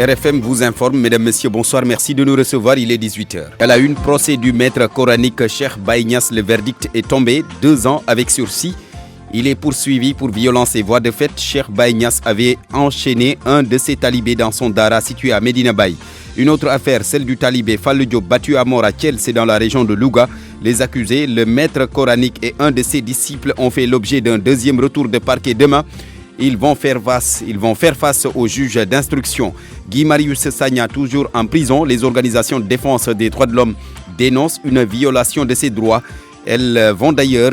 RFM vous informe, mesdames, messieurs, bonsoir, merci de nous recevoir, il est 18h. À la une, procès du maître coranique Cheikh Baye Niass, le verdict est tombé, 2 ans avec sursis. Il est poursuivi pour violence et voies de fait. Cheikh Baye Niass avait enchaîné un de ses talibés dans son dara situé à Medina Baye. Une autre affaire, celle du talibé Fallou Diop battu à mort à Thiel, c'est dans la région de Louga. Les accusés, le maître coranique et un de ses disciples ont fait l'objet d'un deuxième retour de parquet demain. Ils vont faire face au juge d'instruction. Guy Marius Sagna, toujours en prison. Les organisations de défense des droits de l'homme dénoncent une violation de ses droits. Elles ont d'ailleurs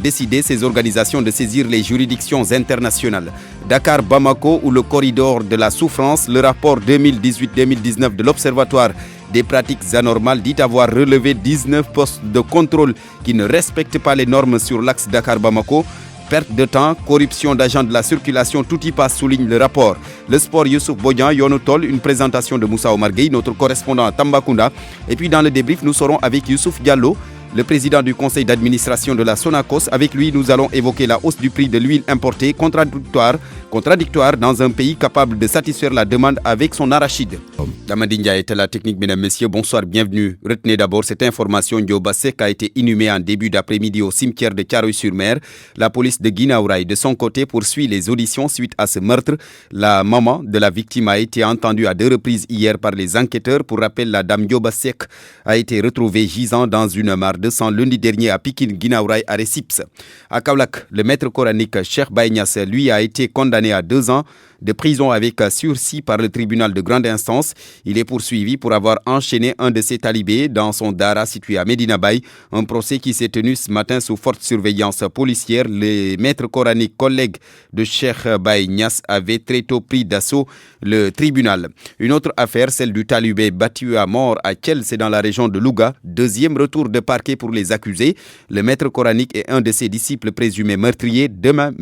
décidé, ces organisations, de saisir les juridictions internationales. Dakar-Bamako ou le corridor de la souffrance, le rapport 2018-2019 de l'Observatoire des pratiques anormales dit avoir relevé 19 postes de contrôle qui ne respectent pas les normes sur l'axe Dakar-Bamako. Perte de temps, corruption d'agents de la circulation, tout y passe, souligne le rapport. Le sport, Youssouf Bodian, Yonotol, une présentation de Moussa Omar Gueye, notre correspondant à Tambacounda. Et puis dans le débrief, nous serons avec Youssouf Diallo, le président du conseil d'administration de la Sonacos. Avec lui, nous allons évoquer la hausse du prix de l'huile importée, contradictoire dans un pays capable de satisfaire la demande avec son arachide. Damadindia est à la technique, mesdames, messieurs, bonsoir, bienvenue. Retenez d'abord cette information, Ndioba Seck a été inhumé en début d'après-midi au cimetière de Thiaroye-sur-Mer. La police de Guinaouraye, de son côté, poursuit les auditions suite à ce meurtre. La maman de la victime a été entendue à 2 reprises hier par les enquêteurs. Pour rappel, la dame Ndioba Seck a été retrouvée gisant dans une mare de sang lundi dernier à Pikine, Guinaouraye, à Recips. À Kaolack, le maître coranique Cheikh Baye Niass, lui, a été condamné à 2 ans de prison avec sursis par le tribunal de grande instance. Il est poursuivi pour avoir enchaîné un de ses talibés dans son dara situé à Medina Baye. Un procès qui s'est tenu ce matin sous forte surveillance policière. Les maîtres coraniques collègues de Cheikh Baye Niass avaient très tôt pris d'assaut le tribunal. Une autre affaire, celle du talibé battu à mort à Thiel, c'est dans la région de Louga. Deuxième retour de parquet pour les accusés. Le maître coranique et un de ses disciples présumés meurtriers. Demain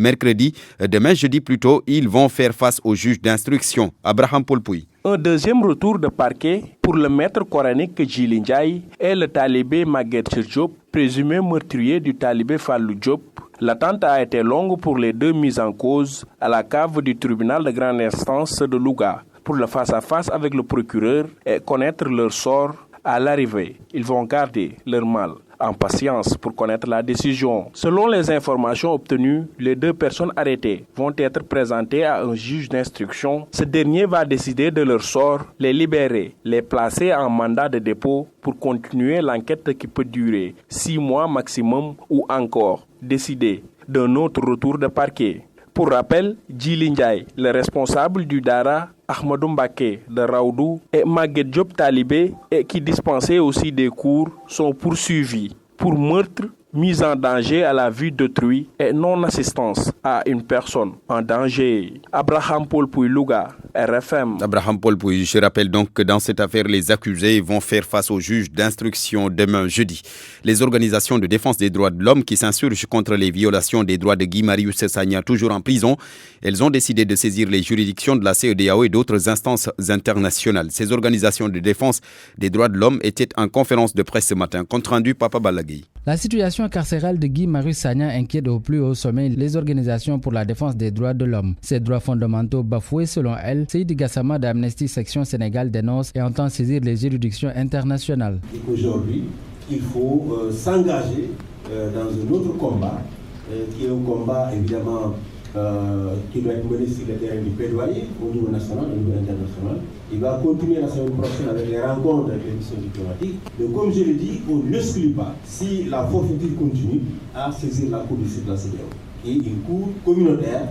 jeudi plutôt, ils vont faire face au juge d'instruction. Abraham Polpouy. Un deuxième retour de parquet pour le maître coranique Djily Ndiaye et le talibé Maguette Diop, présumé meurtrier du talibé Fallou Diop. L'attente a été longue pour les 2 mises en cause à la cave du tribunal de grande instance de Louga pour le face-à-face avec le procureur et connaître leur sort à l'arrivée. Ils vont garder leur mal en patience pour connaître la décision. Selon les informations obtenues, les 2 personnes arrêtées vont être présentées à un juge d'instruction. Ce dernier va décider de leur sort, les libérer, les placer en mandat de dépôt pour continuer l'enquête qui peut durer 6 mois maximum ou encore décider d'un autre retour de parquet. Pour rappel, Djily Ndiaye, le responsable du Dara, Ahmadou Mbaké de Raoudou et Maguette Diop Talibé, et qui dispensaient aussi des cours, sont poursuivis pour meurtre, mise en danger à la vie d'autrui et non-assistance à une personne en danger. Abraham Polpouy, Louga, RFM. Abraham Polpouy, je rappelle donc que dans cette affaire, les accusés vont faire face au juge d'instruction demain jeudi. Les organisations de défense des droits de l'homme qui s'insurgent contre les violations des droits de Guy Marius Sagna, toujours en prison, elles ont décidé de saisir les juridictions de la CEDEAO et d'autres instances internationales. Ces organisations de défense des droits de l'homme étaient en conférence de presse ce matin. Compte rendu, Papa Balagui. La situation carcérale de Guy Marius Sagna inquiète au plus haut sommet les organisations pour la défense des droits de l'homme. Ces droits fondamentaux bafoués selon elle, Seydi Gassama d'Amnesty Section Sénégal dénonce et entend saisir les juridictions internationales. Aujourd'hui, il faut s'engager dans un autre combat, qui est un combat évidemment qui doit être mené sur le terrain du plaidoyer au niveau national et au niveau international. Il va continuer la semaine prochaine avec les rencontres avec les missions diplomatiques. Mais comme je l'ai dit, on n'exclut pas, si la forfaiture continue, à saisir la Cour de justice de la CEDEAO. Et une Cour communautaire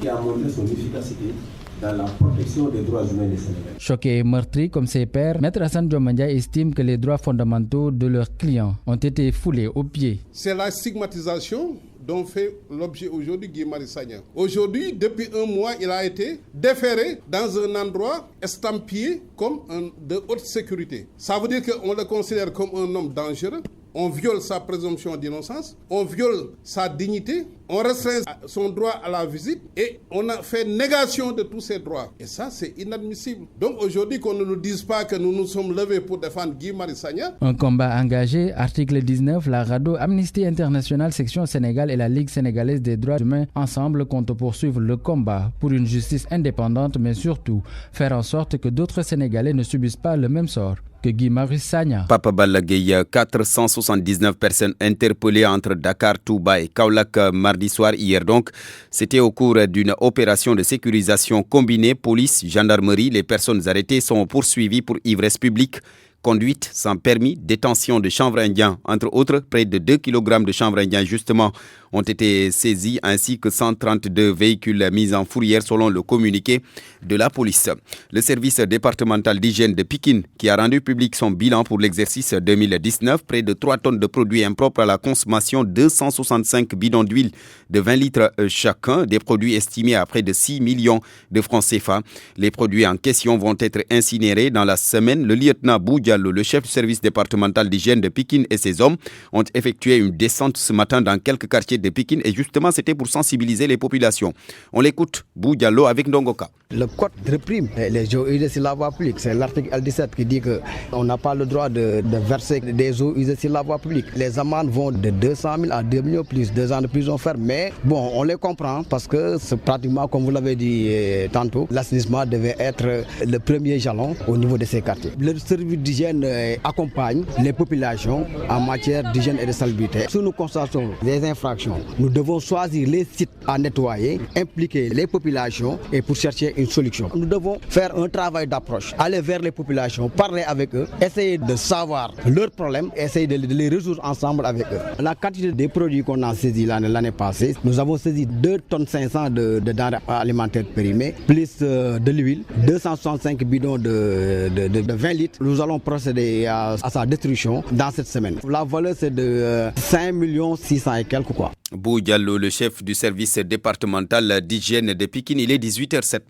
qui a montré son efficacité dans la protection des droits humains des Sénégalais. Choqués et meurtris comme ses pairs, Maître Assane Diomandja estime que les droits fondamentaux de leurs clients ont été foulés aux pieds. C'est la stigmatisation dont fait l'objet aujourd'hui Guy Marius Sagna. Aujourd'hui, depuis un mois, il a été déféré dans un endroit estampillé comme de haute sécurité. Ça veut dire qu'on le considère comme un homme dangereux. On viole sa présomption d'innocence, on viole sa dignité on restreint son droit à la visite et on a fait négation de tous ses droits. Et ça, c'est inadmissible. Donc aujourd'hui, qu'on ne nous dise pas que nous nous sommes levés pour défendre Guy Marius Sagna. Un combat engagé, article 19, la RADDHO, Amnesty International, section Sénégal et la Ligue sénégalaise des droits humains ensemble comptent poursuivre le combat pour une justice indépendante, mais surtout faire en sorte que d'autres Sénégalais ne subissent pas le même sort que Guy Marius Sagna. Papa Balla Gueye, 479 personnes interpellées entre Dakar, Touba et Kaolack mardi soir hier donc. C'était au cours d'une opération de sécurisation combinée police, gendarmerie. Les personnes arrêtées sont poursuivies pour ivresse publique, conduite sans permis, détention de chanvre indien. Entre autres, près de 2 kg de chanvre indien justement ont été saisis ainsi que 132 véhicules mis en fourrière selon le communiqué de la police. Le service départemental d'hygiène de Pikine qui a rendu public son bilan pour l'exercice 2019, près de 3 tonnes de produits impropres à la consommation, 265 bidons d'huile de 20 litres chacun, des produits estimés à près de 6 millions de francs CFA. Les produits en question vont être incinérés dans la semaine. Le lieutenant Bou Diallo, le chef du service départemental d'hygiène de Pikine et ses hommes ont effectué une descente ce matin dans quelques quartiers de Pikine et justement c'était pour sensibiliser les populations. On l'écoute, Bou Diallo avec Ndongoka. Le code réprime les eaux usées sur la voie publique. C'est l'article L17 qui dit qu'on n'a pas le droit de verser des eaux usées sur la voie publique. Les amendes vont de 200 000 à 2 millions plus, 2 ans de prison ferme. Mais bon, on les comprend parce que c'est pratiquement, comme vous l'avez dit tantôt, l'assainissement devait être le premier jalon au niveau de ces quartiers. Le service d'hygiène accompagne les populations en matière d'hygiène et de salubrité. Si nous constatons des infractions, nous devons choisir les sites à nettoyer, impliquer les populations et pour chercher une solution. Nous devons faire un travail d'approche, aller vers les populations, parler avec eux, essayer de savoir leurs problèmes, essayer de les résoudre ensemble avec eux. La quantité des produits qu'on a saisis l'année passée, nous avons saisi 2,5 tonnes de denrées alimentaires périmées, plus de l'huile, 265 bidons de 20 litres. Nous allons procéder à sa destruction dans cette semaine. La valeur c'est de 5 600 000 et quelques quoi. Bou Diallo, le chef du service départemental d'hygiène de Pikine, il est 18h07.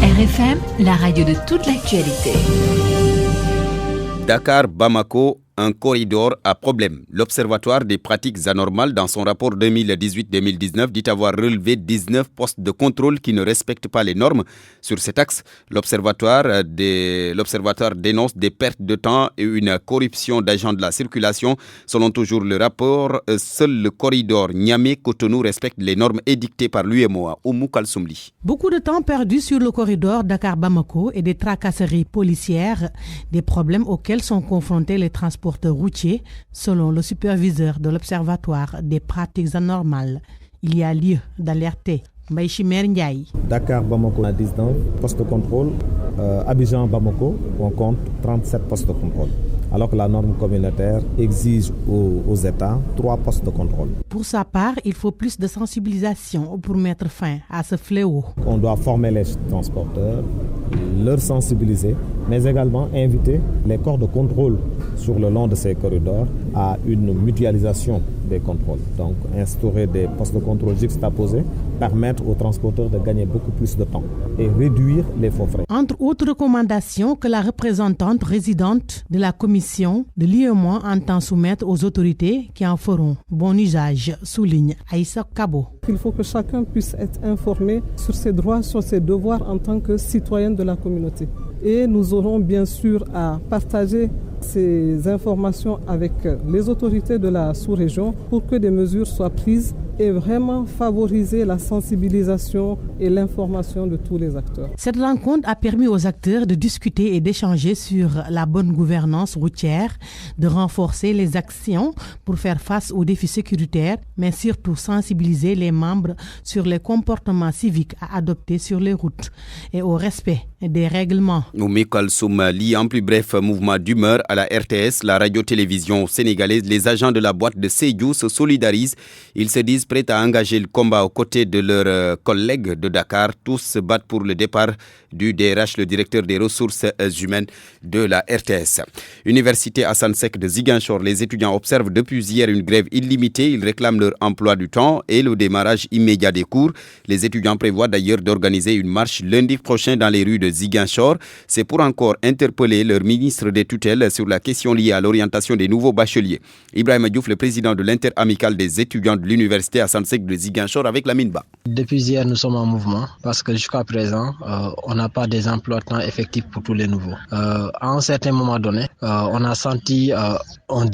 RFM, la radio de toute l'actualité. Dakar, Bamako, un corridor à problème. L'Observatoire des pratiques anormales, dans son rapport 2018-2019, dit avoir relevé 19 postes de contrôle qui ne respectent pas les normes. Sur cet axe, l'Observatoire dénonce des pertes de temps et une corruption d'agents de la circulation. Selon toujours le rapport, seul le corridor Niamey-Cotonou respecte les normes édictées par l'UEMOA. Oumou Kalsoumli. Beaucoup de temps perdu sur le corridor Dakar-Bamako et des tracasseries policières, des problèmes auxquels sont confrontés les transporteurs routiers, selon le superviseur de l'Observatoire des pratiques anormales. Il y a lieu d'alerter. Mbaïchimer Ndiaye. Dakar, Bamako, on a 19 postes de contrôle. Abidjan, Bamako, on compte 37 postes de contrôle. Alors que la norme communautaire exige aux États 3 postes de contrôle. Pour sa part, il faut plus de sensibilisation pour mettre fin à ce fléau. On doit former les transporteurs, leur sensibiliser, mais également inviter les corps de contrôle sur le long de ces corridors à une mutualisation des contrôles. Donc instaurer des postes de contrôle juxtaposés, permettre aux transporteurs de gagner beaucoup plus de temps et réduire les faux frais. Entre autres recommandations que la représentante résidente de la commission de l'UEMOA entend soumettre aux autorités qui en feront bon usage, souligne Aïssa Kabo. Il faut que chacun puisse être informé sur ses droits, sur ses devoirs en tant que citoyen de la communauté. Et nous aurons bien sûr à partager ces informations avec les autorités de la sous-région pour que des mesures soient prises et vraiment favoriser la sensibilisation et l'information de tous les acteurs. Cette rencontre a permis aux acteurs de discuter et d'échanger sur la bonne gouvernance routière, de renforcer les actions pour faire face aux défis sécuritaires, mais surtout sensibiliser les membres sur les comportements civiques à adopter sur les routes et au respect des règlements. Oumou Kalsoumli, en plus bref, mouvement d'humeur à la RTS, la radio-télévision sénégalaise. Les agents de la boîte de Sédhiou se solidarisent. Ils se disent prêts à engager le combat aux côtés de leurs collègues de Dakar. Tous se battent pour le départ du DRH, le directeur des ressources humaines de la RTS. Université Hassan Sek de Ziguinchor, les étudiants observent depuis hier une grève illimitée. Ils réclament leur emploi du temps et le démarrage immédiat des cours. Les étudiants prévoient d'ailleurs d'organiser une marche lundi prochain dans les rues de Ziguinchor. C'est pour encore interpeller leur ministre des tutelles sur la question liée à l'orientation des nouveaux bacheliers. Ibrahima Diouf, le président de l'interamicale des étudiants de l'université l'université Assane Seck de Ziguinchor avec Lamine Ba. Depuis hier, nous sommes en mouvement parce que jusqu'à présent, on n'a pas des emplois de temps effectifs pour tous les nouveaux. À un certain moment donné, on a senti un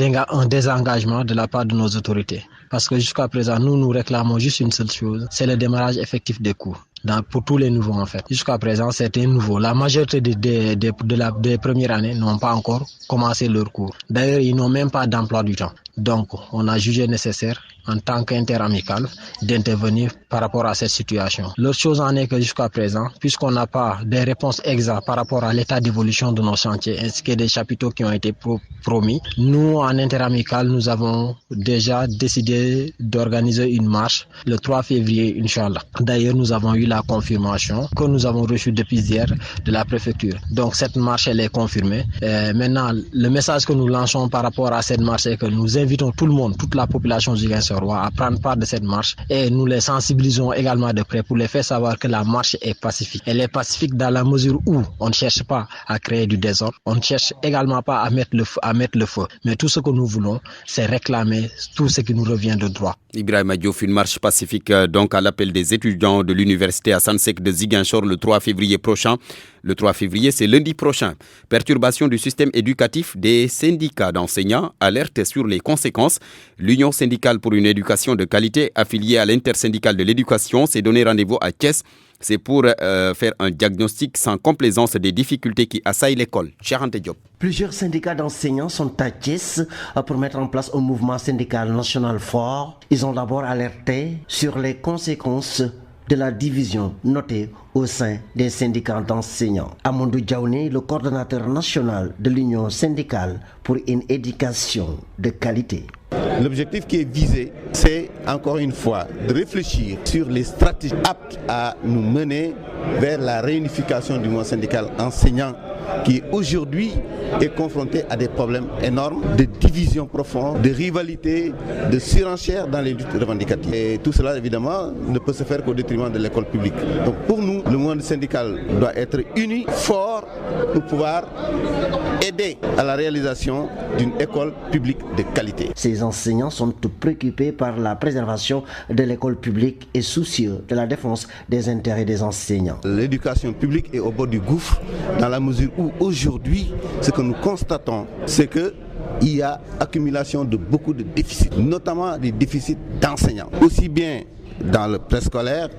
désengagement de la part de nos autorités. Parce que jusqu'à présent, nous réclamons juste une seule chose, c'est le démarrage effectif des cours. Pour tous les nouveaux en fait. Jusqu'à présent, c'était nouveau. La majorité des premières années n'ont pas encore commencé leur cours. D'ailleurs, ils n'ont même pas d'emploi du temps. Donc, on a jugé nécessaire, en tant qu'interamical, d'intervenir par rapport à cette situation. L'autre chose en est que jusqu'à présent, puisqu'on n'a pas des réponses exactes par rapport à l'état d'évolution de nos chantiers, ainsi que des chapiteaux qui ont été promis, nous, en interamical, nous avons déjà décidé d'organiser une marche le 3 février, Inch'Allah. D'ailleurs, nous avons eu la confirmation que nous avons reçue depuis hier de la préfecture. Donc, cette marche, elle est confirmée. Maintenant, le message que nous lançons par rapport à cette marche est que nous invitons tout le monde, toute la population ziguinchoroise à prendre part de cette marche et nous les sensibilisons également de près pour les faire savoir que la marche est pacifique. Elle est pacifique dans la mesure où on ne cherche pas à créer du désordre, on ne cherche également pas à mettre le feu. Mais tout ce que nous voulons, c'est réclamer tout ce qui nous revient de droit. Ibrahima Diouf, une marche pacifique donc à l'appel des étudiants de l'université Assane Seck de Ziguinchor le 3 février prochain. Le 3 février, c'est lundi prochain. Perturbation du système éducatif, des syndicats d'enseignants alertent sur les conséquences. L'Union syndicale pour une éducation de qualité, affiliée à l'intersyndicale de l'éducation, s'est donné rendez-vous à Thiès. C'est pour faire un diagnostic sans complaisance des difficultés qui assaillent l'école. Cheikh Anta Diop. Plusieurs syndicats d'enseignants sont à Thiès pour mettre en place un mouvement syndical national fort. Ils ont d'abord alerté sur les conséquences de la division notée au sein des syndicats d'enseignants. Amadou Diaouné, le coordonnateur national de l'Union syndicale pour une éducation de qualité. L'objectif qui est visé, c'est encore une fois de réfléchir sur les stratégies aptes à nous mener vers la réunification du mouvement syndical enseignant qui aujourd'hui est confronté à des problèmes énormes de division profonde, de rivalité, de surenchère dans les luttes revendicatives. Et tout cela, évidemment, ne peut se faire qu'au détriment de l'école publique. Donc pour nous, le monde syndical doit être uni, fort, pour pouvoir aider à la réalisation d'une école publique de qualité. Ces enseignants sont préoccupés par la préservation de l'école publique et soucieux de la défense des intérêts des enseignants. L'éducation publique est au bord du gouffre dans la mesure où aujourd'hui, ce que nous constatons, c'est qu'il y a accumulation de beaucoup de déficits, notamment des déficits d'enseignants, aussi bien dans le préscolaire,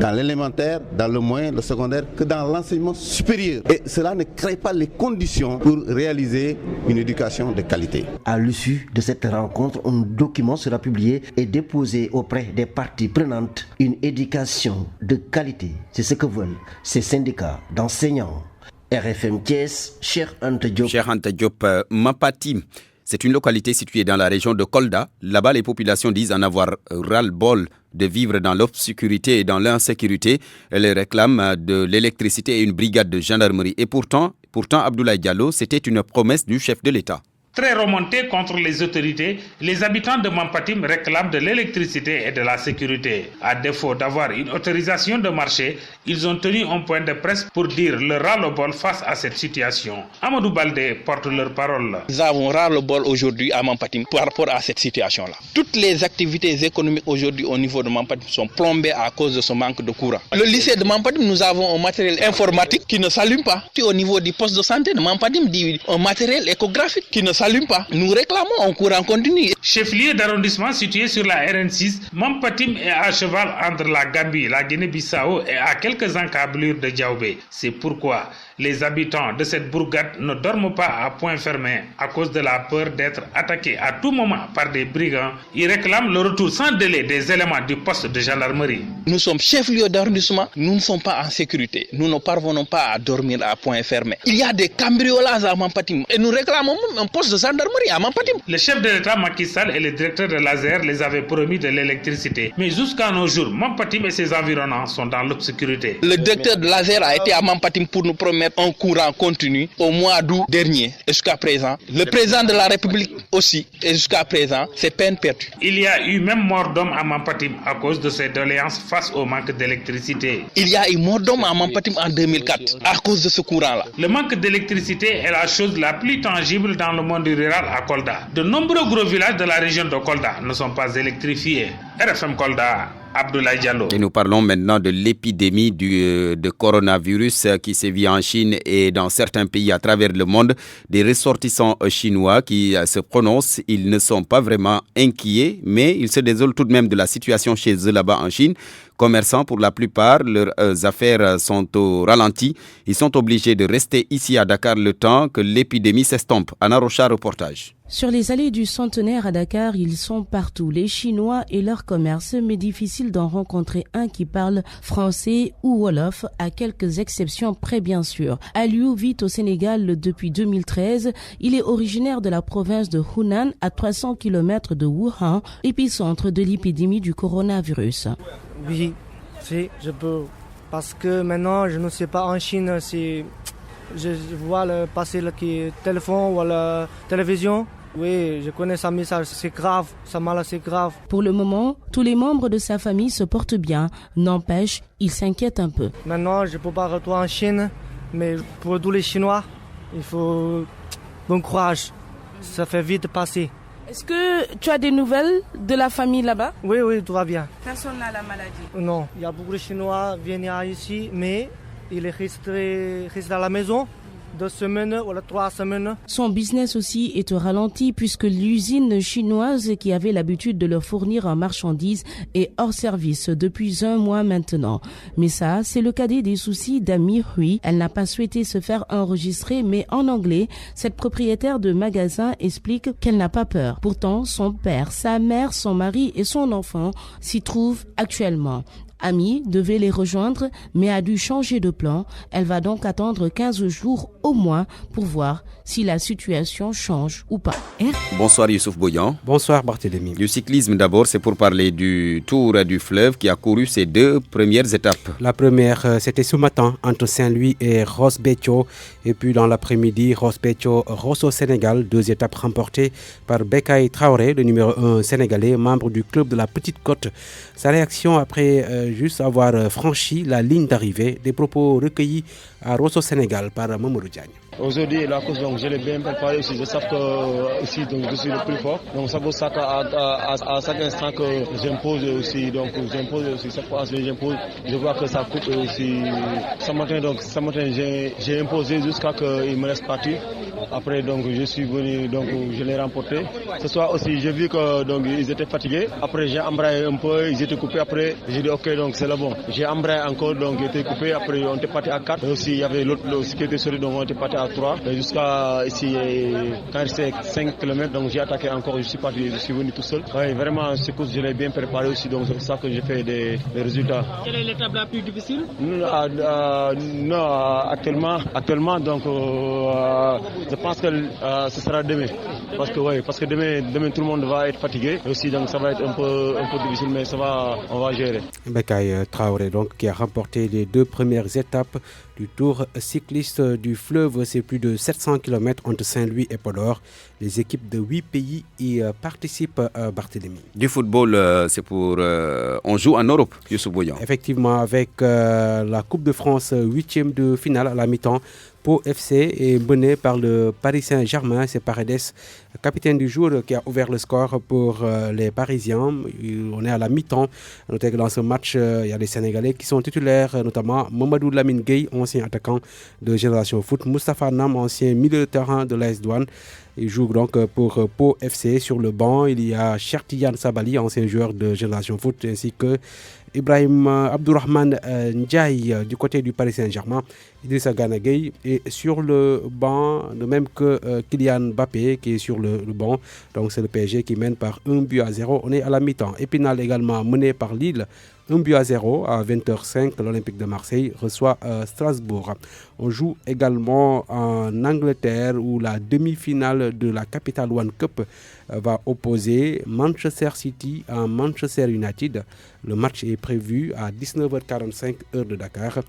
dans l'élémentaire, dans le moyen, le secondaire, que dans l'enseignement supérieur. Et cela ne crée pas les conditions pour réaliser une éducation de qualité. À l'issue de cette rencontre, un document sera publié et déposé auprès des parties prenantes. Une éducation de qualité, c'est ce que veulent ces syndicats d'enseignants. RFM Thiès, Cheikh Anta Diop. Cheikh Anta Diop, Mapatim. C'est une localité située dans la région de Kolda. Là-bas, les populations disent en avoir ras-le-bol de vivre dans l'obscurité et dans l'insécurité. Elles réclament de l'électricité et une brigade de gendarmerie. Et pourtant Abdoulaye Diallo, c'était une promesse du chef de l'État. Très remontés contre les autorités, les habitants de Mampatim réclament de l'électricité et de la sécurité. À défaut d'avoir une autorisation de marché, ils ont tenu un point de presse pour dire leur ras-le-bol face à cette situation. Amadou Baldé porte leur parole. Nous avons ras-le-bol aujourd'hui à Mampatim par rapport à cette situation-là. Toutes les activités économiques aujourd'hui au niveau de Mampatim sont plombées à cause de ce manque de courant. Le lycée de Mampatim, nous avons un matériel informatique qui ne s'allume pas. Au niveau du poste de santé de Mampatim, un matériel échographique qui ne s'allume pas. Nous réclamons un courant continu. Chef-lieu d'arrondissement situé sur la RN6, Mampatim est à cheval entre la Gambie, la Guinée-Bissau et à quelques encablures de Diaoubé. C'est pourquoi les habitants de cette bourgade ne dorment pas à point fermé à cause de la peur d'être attaqués à tout moment par des brigands. Ils réclament le retour sans délai des éléments du poste de gendarmerie. Nous sommes chef-lieu d'arrondissement, nous ne sommes pas en sécurité. Nous ne parvenons pas à dormir à point fermé. Il y a des cambriolages à Mampatim et nous réclamons même un poste de gendarmerie à Mampatim. Le chef de l'État Macky Sall et le directeur de l'ASER les avaient promis de l'électricité. Mais jusqu'à nos jours, Mampatim et ses environnants sont dans l'obscurité. Le directeur de l'ASER a été à Mampatim pour nous promettre un courant continu au mois d'août dernier. Et jusqu'à présent, le président de la République aussi. Et jusqu'à présent, c'est peine perdue. Il y a eu même mort d'homme à Mampatim à cause de ses doléances face au manque d'électricité. Il y a eu mort d'homme à Mampatim en 2004 à cause de ce courant-là. Le manque d'électricité est la chose la plus tangible dans le monde monde rural à Kolda. De nombreux gros villages de la région de Kolda ne sont pas électrifiés. RFM Kolda, Abdoulaye Diallo. Et nous parlons maintenant de l'épidémie de coronavirus qui sévit en Chine et dans certains pays à travers le monde. Des ressortissants chinois qui se prononcent, ils ne sont pas vraiment inquiets, mais ils se désolent tout de même de la situation chez eux là-bas en Chine. Commerçants, pour la plupart, leurs affaires sont au ralenti. Ils sont obligés de rester ici à Dakar le temps que l'épidémie s'estompe. Anna Rocha, reportage. Sur les allées du Centenaire à Dakar, ils sont partout, les Chinois et leur commerce, mais difficile d'en rencontrer un qui parle français ou wolof, à quelques exceptions près bien sûr. Aliou vit au Sénégal depuis 2013. Il est originaire de la province de Hunan, à 300 km de Wuhan, épicentre de l'épidémie du coronavirus. Oui, si, je peux. Parce que maintenant, je ne sais pas en Chine si je vois passer le téléphone ou la télévision. Oui, je connais sa message, c'est grave, sa maladie c'est grave. Pour le moment, tous les membres de sa famille se portent bien. N'empêche, il s'inquiète un peu. Maintenant, je ne peux pas retourner en Chine, mais pour tous les Chinois, il faut bon courage. Ça fait vite passer. Est-ce que tu as des nouvelles de la famille là-bas? Oui, tout va bien. Personne n'a la maladie? Non, il y a beaucoup de Chinois qui viennent ici, mais il est resté à la maison 2 semaines ou 3 semaines. Son business aussi est au ralenti puisque l'usine chinoise qui avait l'habitude de leur fournir en marchandises est hors service depuis 1 mois maintenant. Mais ça, c'est le cadet des soucis d'Ami Hui. Elle n'a pas souhaité se faire enregistrer, mais en anglais, cette propriétaire de magasin explique qu'elle n'a pas peur. Pourtant, son père, sa mère, son mari et son enfant s'y trouvent actuellement. Ami devait les rejoindre, mais a dû changer de plan. Elle va donc attendre 15 jours au moins pour voir si la situation change ou pas. Bonsoir Youssouf Boyan. Bonsoir Barthélémy. Du cyclisme d'abord, c'est pour parler du Tour du Fleuve qui a couru ses 2 premières étapes. La première, c'était ce matin entre Saint-Louis et Ross Béthio. Et puis dans l'après-midi, Ross Béthio, Rosso Sénégal. 2 étapes remportées par Bekay Traoré, le numéro 1 sénégalais, membre du club de la Petite Côte. Sa réaction après juste avoir franchi la ligne d'arrivée, des propos recueillis à Rosso Sénégal par Mamadou Diagne. Aujourd'hui, la course, donc, je l'ai bien préparée aussi. Je sais que ici, donc, je suis le plus fort. Donc, ça vaut ça qu'à chaque instant que j'impose aussi. Donc, chaque fois que j'impose, je vois que ça coupe aussi. Ce matin, j'ai imposé jusqu'à ce qu'il me laisse partir. Après, donc, je suis venu, donc, je l'ai remporté. Ce soir aussi, j'ai vu que, donc, ils étaient fatigués. Après, j'ai embrayé un peu, ils étaient coupés. Après, j'ai dit, ok, donc, c'est le bon. J'ai embrayé encore, donc, ils étaient coupés. Après, on était parti à 4. Et aussi, il y avait l'autre aussi qui était solide, donc, on était parti à 3. Jusqu'à ici, quand c'est 5 km, donc j'ai attaqué encore, je suis venu tout seul. Ouais, vraiment, cette course, je l'ai bien préparé aussi, donc c'est pour ça que j'ai fait des résultats. Quelle est l'étape la plus difficile? Non, actuellement, donc je pense que ce sera demain. Parce que demain tout le monde va être fatigué. Et aussi, donc ça va être un peu difficile, mais on va gérer. Bekay Traoré, donc, qui a remporté les 2 premières étapes du Tour cycliste du Fleuve. C'est plus de 700 km entre Saint-Louis et Podor. Les équipes de 8 pays y participent, Barthélémy. Du football, c'est pour... on joue en Europe, Youssouf Boyan. Effectivement, avec la Coupe de France, 8e de finale à la mi-temps. Pau FC est mené par le Paris Saint-Germain. C'est Paredes, capitaine du jour, qui a ouvert le score pour les Parisiens. On est à la mi-temps. Notez que dans ce match, il y a les Sénégalais qui sont titulaires, notamment Mamadou Lamine Gueye, ancien attaquant de Génération Foot, Moustapha Nam, ancien milieu de terrain de l'AS Douanes. Il joue donc pour Pau FC. Sur le banc, il y a Chertiyan Sabali, ancien joueur de Génération Foot, ainsi que Ibrahim Abdourahmane Ndiaye du côté du Paris Saint-Germain. Idrissa Gana Gueye est sur le banc, de même que Kylian Mbappé qui est sur le banc. Donc c'est le PSG qui mène par 1-0. On est à la mi-temps. Épinal également mené par Lille. 1-0 à 20h05. L'Olympique de Marseille reçoit Strasbourg. On joue également en Angleterre où la demi-finale de la Capital One Cup va opposer Manchester City à Manchester United. Le match est prévu à 19h45 heure de Dakar.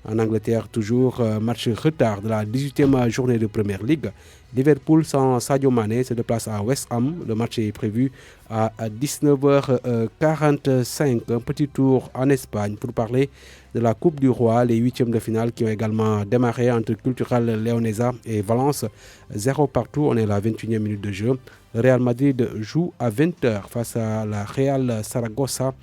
En Angleterre, toujours match retard de la 18e journée de Premier League. Liverpool sans Sadio Mané se déplace à West Ham. Le match est prévu à 19h45. Un petit tour en Espagne pour parler de la Coupe du Roi, les huitièmes de finale qui ont également démarré entre Cultural Leonesa et Valence. 0 partout, on est à la 21e minute de jeu. Le Real Madrid joue à 20h face à la Real Saragossa.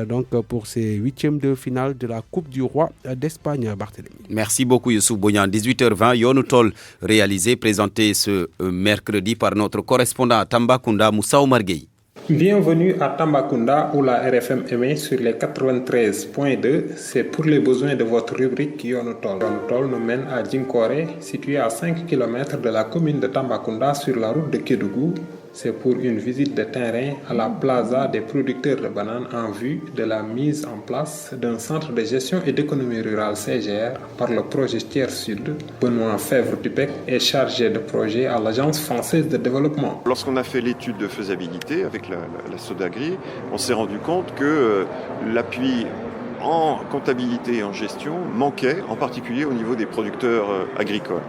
Donc pour ces huitièmes de finale de la Coupe du Roi d'Espagne, Barthélémy. Merci beaucoup Youssouf Boyan. 18h20, Yonutol réalisé, présenté ce mercredi par notre correspondant à Tambacounda, Moussa Oumargueï. Bienvenue à Tambacounda où la RFM émet sur les 93.2. C'est pour les besoins de votre rubrique Yonutol. Yonutol nous mène à Djinkore, situé à 5 km de la commune de Tambacounda sur la route de Kédougou. C'est pour une visite de terrain à la plaza des producteurs de bananes en vue de la mise en place d'un centre de gestion et d'économie rurale CGR par le projet Tiers Sud. Benoît Fèvre-Dupec est chargé de projet à l'Agence française de développement. Lorsqu'on a fait l'étude de faisabilité avec la Sodagri, on s'est rendu compte que l'appui en comptabilité et en gestion manquait, en particulier au niveau des producteurs agricoles.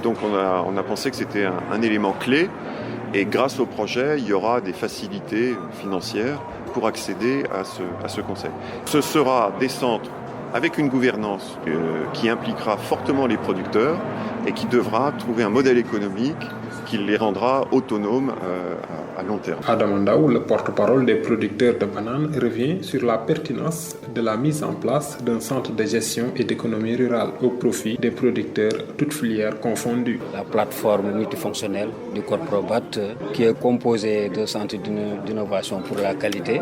Donc on a pensé que c'était un élément clé. Et grâce au projet, il y aura des facilités financières pour accéder à ce conseil. Ce sera des centres avec une gouvernance qui impliquera fortement les producteurs et qui devra trouver un modèle économique qui les rendra autonomes à long terme. Adam Ndaou, le porte-parole des producteurs de bananes, revient sur la pertinence de la mise en place d'un centre de gestion et d'économie rurale au profit des producteurs, toutes filières confondues. La plateforme multifonctionnelle du Corprobat, qui est composée de centres d'innovation pour la qualité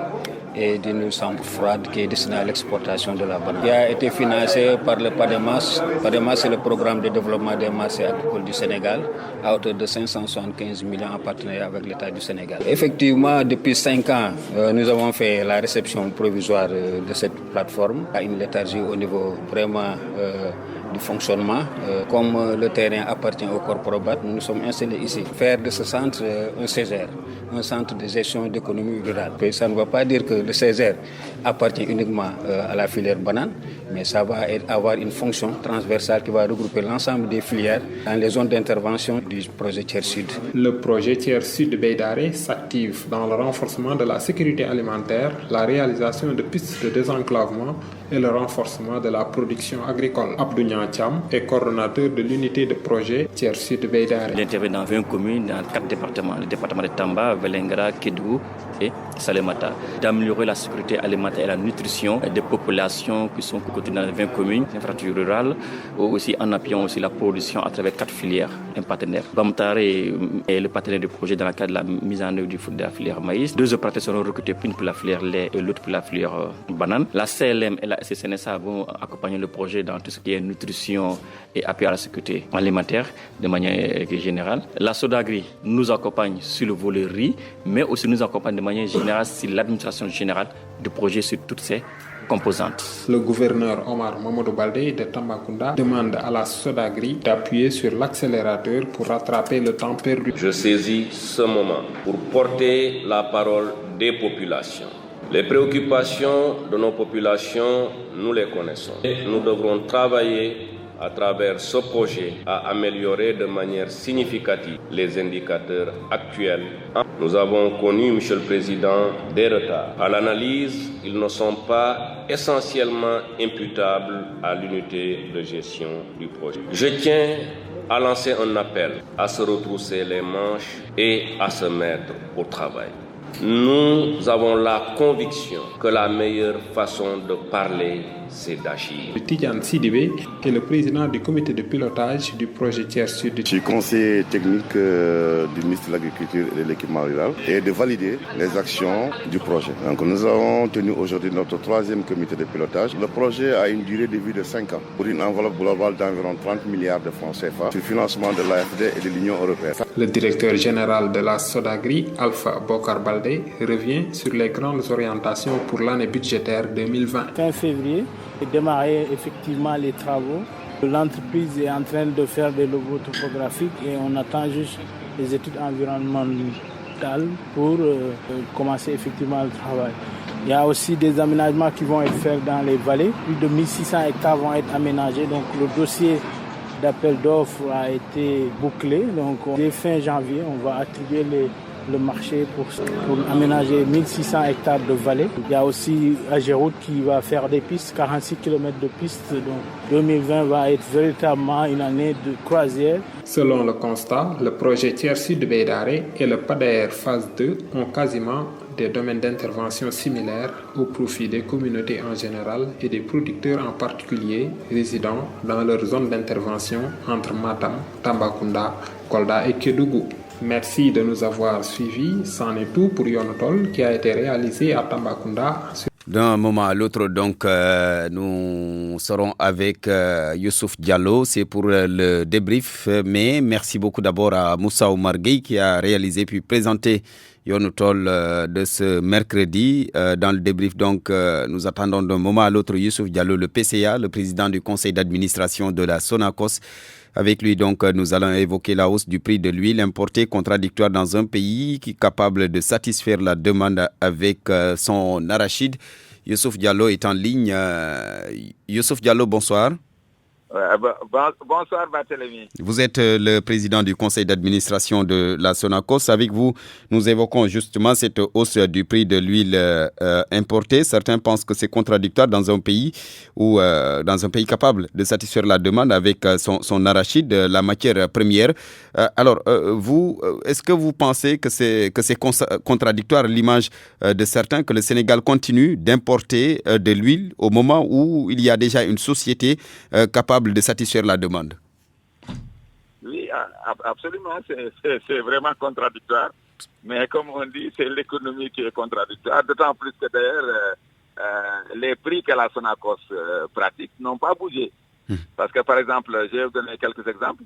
et d'une chambre froide qui est destinée à l'exportation de la banane, qui a été financée par le PADEMAS. PADEMAS, c'est le programme de développement des marchés agricoles du Sénégal, à hauteur de 575 millions en partenariat avec l'État du Sénégal. Effectivement, depuis 5 ans, nous avons fait la réception provisoire de cette plateforme, à une léthargie au niveau vraiment du fonctionnement. Comme le terrain appartient au Corprobat, nous nous sommes installés ici. Faire de ce centre un CGR, un centre de gestion d'économie rurale. Et ça ne veut pas dire que le CGR appartient uniquement à la filière banane, mais ça va avoir une fonction transversale qui va regrouper l'ensemble des filières dans les zones d'intervention du projet Tiers Sud. Le projet Tiers Sud Beidare s'active dans le renforcement de la sécurité alimentaire, la réalisation de pistes de désenclavement et le renforcement de la production agricole. Abdou Niacham est coordonnateur de l'unité de projet Tiers Sud Beidare. Il intervient dans 20 communes, dans 4 départements, le département de Tamba, Vélingara, Kédougou et Salémata, d'améliorer la sécurité alimentaire et la nutrition des populations qui sont contenues dans les 20 communes, infrastructures rurales, ou aussi en appuyant aussi la production à travers 4 filières, un partenaire. Bamtare est le partenaire du projet dans le cadre de la mise en œuvre de la filière maïs. 2 opérateurs seront recrutés, une pour la filière lait et l'autre pour la filière banane. La CLM et la SSNSA vont accompagner le projet dans tout ce qui est nutrition et appui à la sécurité alimentaire de manière générale. La Sodagri nous accompagne sur le volet riz, mais aussi nous accompagne de manière générale sur l'administration générale du projet sur toutes ses composantes. Le gouverneur Omar Mamadou Baldé de Tambacounda demande à la Sodagri d'appuyer sur l'accélérateur pour rattraper le temps perdu. Je saisis ce moment pour porter la parole des populations. Les préoccupations de nos populations, nous les connaissons. Nous devrons travailler à travers ce projet à améliorer de manière significative les indicateurs actuels. Nous avons connu, Monsieur le Président, des retards. À l'analyse, ils ne sont pas essentiellement imputables à l'unité de gestion du projet. Je tiens à lancer un appel à se retrousser les manches et à se mettre au travail. Nous avons la conviction que la meilleure façon de parler, c'est d'agir. Tidjane Sidibé est le président du comité de pilotage du projet Tiers Sud. Je suis conseiller technique du ministre de l'Agriculture et de l'Équipement rural et de valider les actions du projet. Donc nous avons tenu aujourd'hui notre 3e comité de pilotage. Le projet a une durée de vie de 5 ans pour une enveloppe globale d'environ 30 milliards de francs CFA sur le financement de l'AFD et de l'Union européenne. Le directeur général de la Sodagri, Alpha Bokar Baldé, revient sur les grandes orientations pour l'année budgétaire 2020. Fin février, est démarré effectivement les travaux. L'entreprise est en train de faire des logos topographiques et on attend juste les études environnementales pour commencer effectivement le travail. Il y a aussi des aménagements qui vont être faits dans les vallées. Plus de 1600 hectares vont être aménagés. Donc le dossier d'appel d'offres a été bouclé. Donc dès fin janvier, on va attribuer le marché pour aménager 1600 hectares de vallée. Il y a aussi Agéroute qui va faire des pistes, 46 km de pistes. Donc 2020 va être véritablement une année de croisière. Selon le constat, le projet Tiers Sud de Bédaré et le PADER phase 2 ont quasiment des domaines d'intervention similaires au profit des communautés en général et des producteurs en particulier résidant dans leur zone d'intervention entre Matam, Tambacounda, Kolda et Kédougou. Merci de nous avoir suivis. C'en est tout pour Yonotol qui a été réalisé à Tambacounda. D'un moment à l'autre, donc, nous serons avec Youssouf Diallo. C'est pour le débrief. Mais merci beaucoup d'abord à Moussa Oumar Gueye qui a réalisé puis présenté Yonotol de ce mercredi. Dans le débrief, donc, nous attendons d'un moment à l'autre Youssouf Diallo, le PCA, le président du conseil d'administration de la Sonacos. Avec lui, donc, nous allons évoquer la hausse du prix de l'huile importée contradictoire dans un pays qui est capable de satisfaire la demande avec son arachide. Youssouf Diallo est en ligne. Youssouf Diallo, bonsoir. Bonsoir Barthélémy. Vous êtes le président du conseil d'administration de la Sonacos. Avec vous, nous évoquons justement cette hausse du prix de l'huile importée. Certains pensent que c'est contradictoire dans un pays dans un pays capable de satisfaire la demande avec son arachide, la matière première. Alors, vous, est-ce que vous pensez que c'est contradictoire l'image de certains que le Sénégal continue d'importer de l'huile au moment où il y a déjà une société capable de satisfaire la demande? Oui, absolument, c'est vraiment contradictoire. Mais comme on dit, c'est l'économie qui est contradictoire. D'autant plus que d'ailleurs, les prix que la Sonacos pratique n'ont pas bougé. Parce que par exemple, je vais vous donner quelques exemples.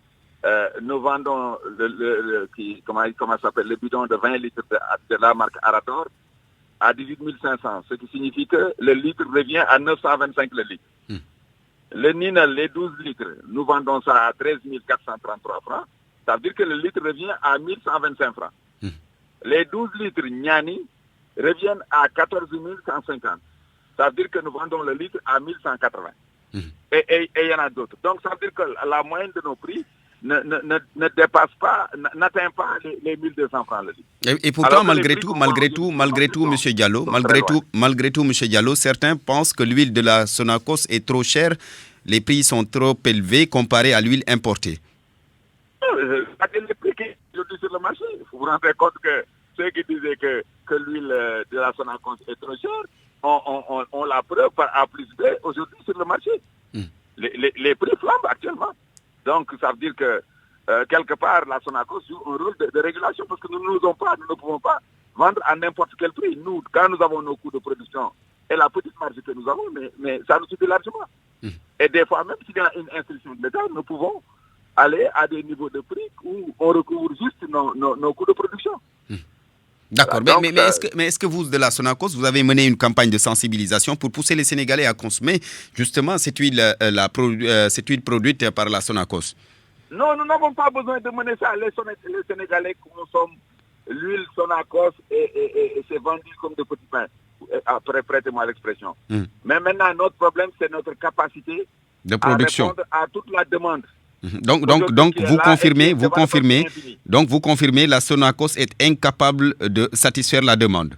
Nous vendons le bidon de 20 litres de la marque Arator à 18 500, ce qui signifie que le litre revient à 925 le litre. Le Ninal, les 12 litres, nous vendons ça à 13 433 francs. Ça veut dire que le litre revient à 1125 francs. Les 12 litres Niani reviennent à 14 150. Ça veut dire que nous vendons le litre à 1180. Et il y en a d'autres. Donc ça veut dire que la moyenne de nos prix ne dépasse pas, n'atteint pas les 1200 francs le litre. Et pourtant, alors, malgré tout, M. Diallo, certains pensent que l'huile de la Sonacos est trop chère, les prix sont trop élevés comparés à l'huile importée. Les prix qui sont aujourd'hui sur le marché, il faut vous rendre compte que ceux qui disaient que l'huile de la Sonacos est trop chère, on la preuve par A plus B aujourd'hui sur le marché. Les prix flambent actuellement. Donc, ça veut dire que, quelque part, la Sonacos joue un rôle de régulation parce que nous ne pouvons pas vendre à n'importe quel prix. Nous, quand nous avons nos coûts de production et la petite marge que nous avons, mais ça nous suffit largement. Et des fois, même s'il y a une instruction de l'État, nous pouvons aller à des niveaux de prix où on recouvre juste nos coûts de production. D'accord, mais est-ce que vous, de la Sonacos, vous avez mené une campagne de sensibilisation pour pousser les Sénégalais à consommer justement cette huile produite par la Sonacos? Non, nous n'avons pas besoin de mener ça. Les Sénégalais consomment l'huile Sonacos et c'est vendu comme de petits pains. Après, prêtez-moi l'expression. Mais maintenant, notre problème, c'est notre capacité de production à répondre à toute la demande. Donc vous confirmez, la Sonacos est incapable de satisfaire la demande.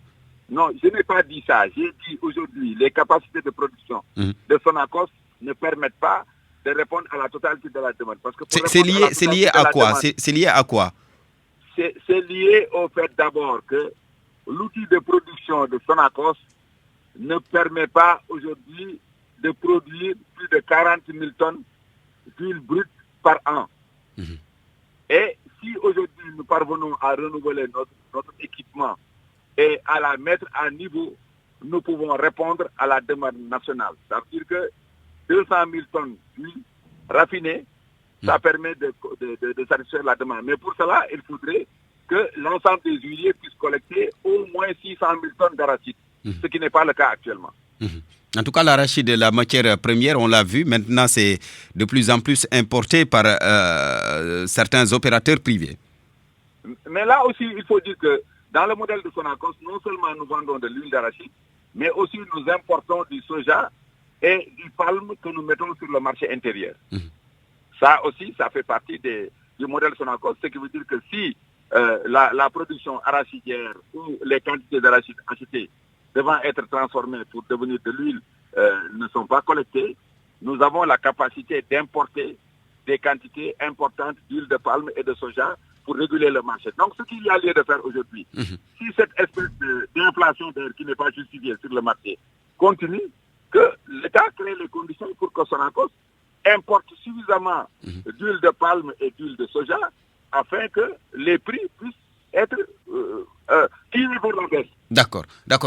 Non, je n'ai pas dit ça. J'ai dit aujourd'hui, les capacités de production de Sonacos ne permettent pas de répondre à la totalité de la demande. C'est lié à quoi? C'est lié à quoi? C'est lié au fait d'abord que l'outil de production de Sonacos ne permet pas aujourd'hui de produire plus de 40 000 tonnes d'huile brute par an. Et si aujourd'hui nous parvenons à renouveler notre équipement et à la mettre à niveau, nous pouvons répondre à la demande nationale. Ça veut dire que 200 000 tonnes d'huile raffinée, ça permet de satisfaire la demande. Mais pour cela, il faudrait que l'ensemble des huiliers puissent collecter au moins 600 000 tonnes d'arachide, ce qui n'est pas le cas actuellement. En tout cas, l'arachide est la matière première, on l'a vu. Maintenant, c'est de plus en plus importé par certains opérateurs privés. Mais là aussi, il faut dire que dans le modèle de Sonacos, non seulement nous vendons de l'huile d'arachide, mais aussi nous importons du soja et du palme que nous mettons sur le marché intérieur. Ça aussi, ça fait partie du modèle Sonacos, ce qui veut dire que si la production arachidière ou les quantités d'arachide achetées devant être transformées pour devenir de l'huile ne sont pas collectées, nous avons la capacité d'importer des quantités importantes d'huile de palme et de soja pour réguler le marché. Donc, ce qu'il y a lieu de faire aujourd'hui, si cette espèce d'inflation d'air qui n'est pas justifiée sur le marché continue, que l'État crée les conditions pour que Sonacos importe suffisamment d'huile de palme et d'huile de soja afin que les prix puissent être tirés vers la baisse. D'accord.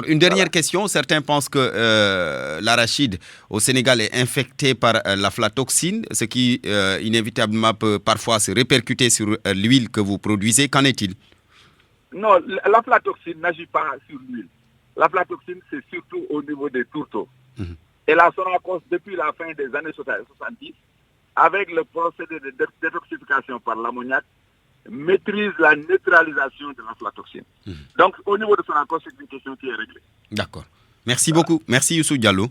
Une dernière question. Certains pensent que l'arachide au Sénégal est infecté par l'aflatoxine, ce qui inévitablement peut parfois se répercuter sur l'huile que vous produisez. Qu'en est-il? Non, l'aflatoxine n'agit pas sur l'huile. L'aflatoxine, c'est surtout au niveau des tourteaux. Et la Sonacos, depuis la fin des années 70, avec le procédé de détoxification par l'ammoniac, maîtrise la neutralisation de l'aflatoxine. Donc, au niveau de Sonacos, c'est une question qui est réglée. D'accord. Merci beaucoup. Merci Youssou Diallo.